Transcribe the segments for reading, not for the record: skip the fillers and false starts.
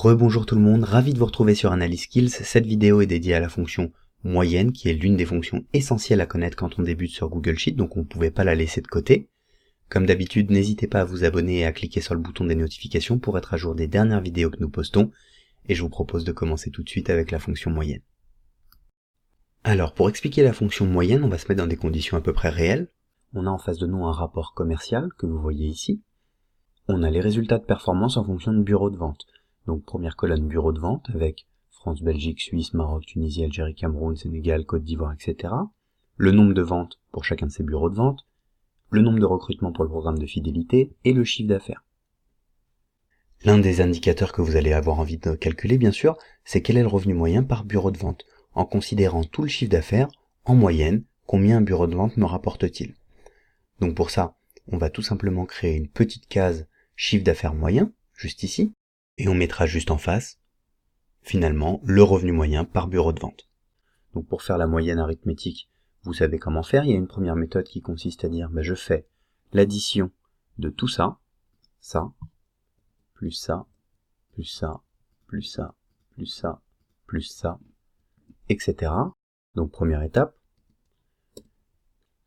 Rebonjour tout le monde, ravi de vous retrouver sur Analyse Skills. Cette vidéo est dédiée à la fonction moyenne, qui est l'une des fonctions essentielles à connaître quand on débute sur Google Sheet, donc on ne pouvait pas la laisser de côté. Comme d'habitude, n'hésitez pas à vous abonner et à cliquer sur le bouton des notifications pour être à jour des dernières vidéos que nous postons, et je vous propose de commencer tout de suite avec la fonction moyenne. Alors, pour expliquer la fonction moyenne, on va se mettre dans des conditions à peu près réelles. On a en face de nous un rapport commercial, que vous voyez ici. On a les résultats de performance en fonction de bureau de vente. Donc première colonne bureau de vente avec France, Belgique, Suisse, Maroc, Tunisie, Algérie, Cameroun, Sénégal, Côte d'Ivoire, etc. Le nombre de ventes pour chacun de ces bureaux de vente, le nombre de recrutements pour le programme de fidélité et le chiffre d'affaires. L'un des indicateurs que vous allez avoir envie de calculer, bien sûr, c'est quel est le revenu moyen par bureau de vente, en considérant tout le chiffre d'affaires, en moyenne, combien un bureau de vente me rapporte-t-il. Donc pour ça, on va tout simplement créer une petite case chiffre d'affaires moyen, juste ici, et on mettra juste en face, finalement, le revenu moyen par bureau de vente. Donc pour faire la moyenne arithmétique, vous savez comment faire. Il y a une première méthode qui consiste à dire, je fais l'addition de tout ça, plus ça, plus ça, plus ça, plus ça, plus ça, etc. Donc première étape,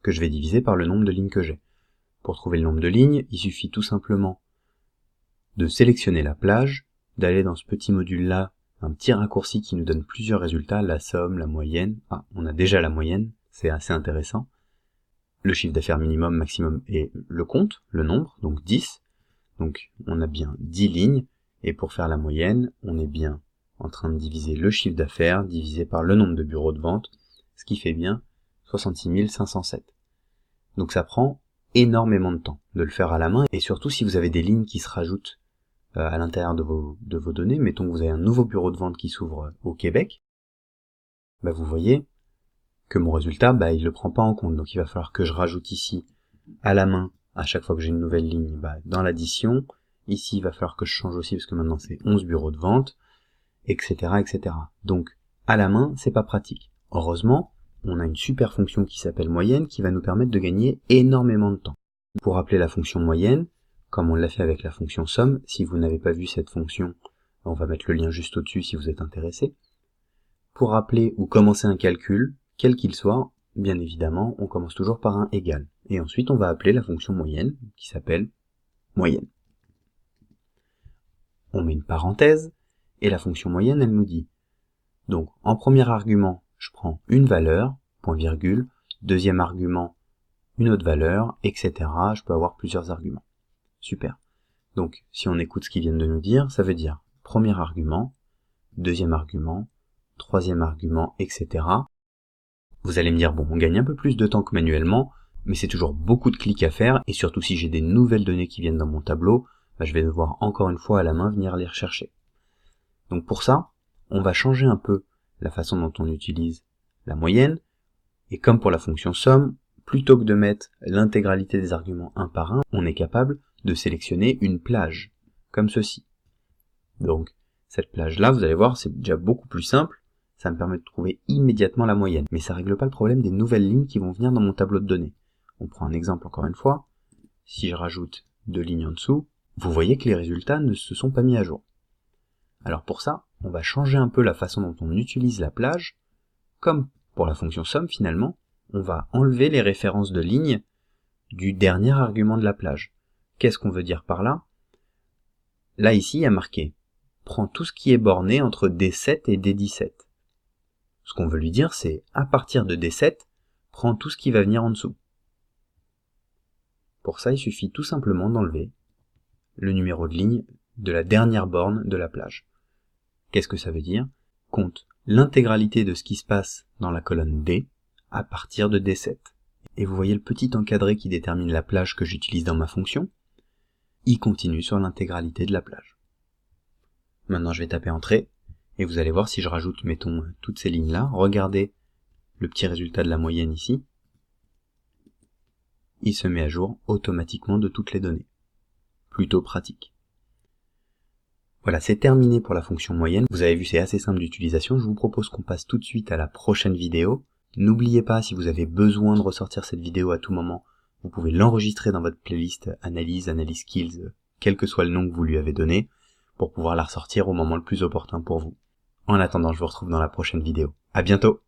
que je vais diviser par le nombre de lignes que j'ai. Pour trouver le nombre de lignes, il suffit tout simplement de sélectionner la plage, d'aller dans ce petit module-là, un petit raccourci qui nous donne plusieurs résultats, la somme, la moyenne. Ah, on a déjà la moyenne, c'est assez intéressant. Le chiffre d'affaires minimum, maximum et le compte, le nombre, donc 10. Donc on a bien 10 lignes, et pour faire la moyenne, on est bien en train de diviser le chiffre d'affaires divisé par le nombre de bureaux de vente, ce qui fait bien 66 507. Donc ça prend énormément de temps de le faire à la main, et surtout si vous avez des lignes qui se rajoutent à l'intérieur de vos données. Mettons que vous avez un nouveau bureau de vente qui s'ouvre au Québec, vous voyez que mon résultat, il le prend pas en compte, donc il va falloir que je rajoute ici à la main, à chaque fois que j'ai une nouvelle ligne, dans l'addition. Ici, il va falloir que je change aussi, parce que maintenant c'est 11 bureaux de vente, etc., etc. Donc, à la main, c'est pas pratique. Heureusement, on a une super fonction qui s'appelle moyenne, qui va nous permettre de gagner énormément de temps. Pour appeler la fonction moyenne, comme on l'a fait avec la fonction somme, si vous n'avez pas vu cette fonction, on va mettre le lien juste au-dessus si vous êtes intéressé. Pour appeler ou commencer un calcul, quel qu'il soit, bien évidemment, on commence toujours par un égal. Et ensuite, on va appeler la fonction moyenne, qui s'appelle moyenne. On met une parenthèse, et la fonction moyenne, elle nous dit, donc, en premier argument, je prends une valeur, point virgule, deuxième argument, une autre valeur, etc. Je peux avoir plusieurs arguments. Super. Donc, si on écoute ce qu'ils viennent de nous dire, ça veut dire premier argument, deuxième argument, troisième argument, etc. Vous allez me dire, on gagne un peu plus de temps que manuellement, mais c'est toujours beaucoup de clics à faire, et surtout si j'ai des nouvelles données qui viennent dans mon tableau, je vais devoir encore une fois à la main venir les rechercher. Donc pour ça, on va changer un peu la façon dont on utilise la moyenne, et comme pour la fonction somme, plutôt que de mettre l'intégralité des arguments un par un, on est capable de sélectionner une plage, comme ceci. Donc, cette plage-là, vous allez voir, c'est déjà beaucoup plus simple, ça me permet de trouver immédiatement la moyenne, mais ça règle pas le problème des nouvelles lignes qui vont venir dans mon tableau de données. On prend un exemple encore une fois, si je rajoute 2 lignes en dessous, vous voyez que les résultats ne se sont pas mis à jour. Alors pour ça, on va changer un peu la façon dont on utilise la plage, comme pour la fonction somme finalement, on va enlever les références de lignes du dernier argument de la plage. Qu'est-ce qu'on veut dire par là? Là, ici, il y a marqué « Prends tout ce qui est borné entre D7 et D17 ». Ce qu'on veut lui dire, c'est « À partir de D7, prends tout ce qui va venir en dessous ». Pour ça, il suffit tout simplement d'enlever le numéro de ligne de la dernière borne de la plage. Qu'est-ce que ça veut dire? Compte l'intégralité de ce qui se passe dans la colonne D à partir de D7. Et vous voyez le petit encadré qui détermine la plage que j'utilise dans ma fonction. Il continue sur l'intégralité de la plage. Maintenant, je vais taper Entrée, et vous allez voir si je rajoute, mettons, toutes ces lignes-là. Regardez le petit résultat de la moyenne ici. Il se met à jour automatiquement de toutes les données. Plutôt pratique. Voilà, c'est terminé pour la fonction moyenne. Vous avez vu, c'est assez simple d'utilisation. Je vous propose qu'on passe tout de suite à la prochaine vidéo. N'oubliez pas, si vous avez besoin de ressortir cette vidéo à tout moment, vous pouvez l'enregistrer dans votre playlist Analyse Skills, quel que soit le nom que vous lui avez donné. pour pouvoir la ressortir au moment le plus opportun pour vous. En attendant, je vous retrouve dans la prochaine vidéo. À bientôt!